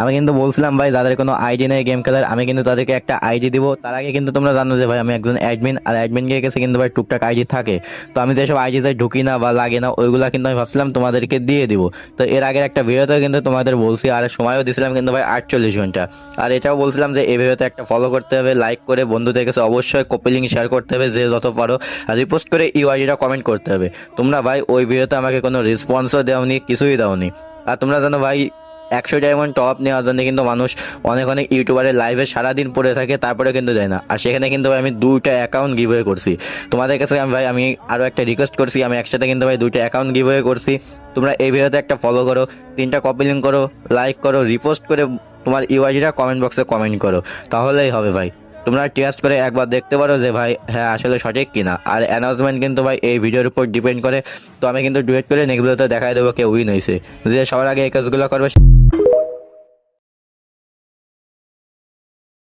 আমি কিন্তু বলছিলাম ভাই যাদের কোনো আইডি নেই গেম খেলার, আমি কিন্তু তাদেরকে একটা আইডি দিব। তার আগে কিন্তু তোমরা জানো যে ভাই আমি একজন অ্যাডমিন, আর অ্যাডমিনের কাছে কিন্তু ভাই টুকটাক আইডি থাকে। তো আমি যেসব আইডিতে ঢুকি না বা লাগে না ওইগুলা কিন্তু আমি ভাবছিলাম তোমাদেরকে দিয়ে দিব। তো এর আগের একটা ভিডিওতেও কিন্তু তোমাদের বলছি, আর সময়ও দিছিলাম কিন্তু ভাই 48 ঘন্টা। আর এটাও বলছিলাম যে এই ভিডিওতে একটা ফলো করতে হবে, লাইক করে বন্ধুদের কাছে অবশ্যই কপি লিঙ্ক শেয়ার করতে হবে যে যত পারো, আর রিপোস্ট করে ইউআইডিটা কমেন্ট করতে হবে। তোমরা ভাই ওই ভিডিওতে আমাকে কোনো রেসপন্সও দেওনি, কিছুই দাওনি। আর তোমরা জানো ভাই 100 ডায়মন্ড টপ নেওয়ার জন্য কিন্তু মানুষ অনেক অনেক ইউটিউবারের লাইভে সারাদিন পড়ে থাকে, তারপরে কিন্তু যায় না। আর সেখানে কিন্তু ভাই আমি 2টা অ্যাকাউন্ট গিভওয়ে করছি। তোমাদের কাছে আমি আরও একটা রিকোয়েস্ট করছি, আমি একসাথে কিন্তু ভাই 2টা অ্যাকাউন্ট গিভওয়ে করছি। তোমরা এই ভিডিওতে একটা ফলো করো, 3টা কপি লিঙ্ক করো, লাইক করো, রিপোস্ট করে তোমার ইউআইডিটা কমেন্ট বক্সে কমেন্ট করো, তাহলেই হবে ভাই। তোমরা টেস্ট করে একবার দেখতে পারো যে ভাই হ্যাঁ আসলে সঠিক কিনা। আর অ্যানাউন্সমেন্ট কিন্তু ভাই এই ভিডিওর উপর ডিপেন্ড করে। তো আমি কিন্তু ডুয়েট করে নেক্সট ভিডিওতে দেখাই দেবো কে উইন হয়েছে। যে সবার আগে এই কাজগুলো করবে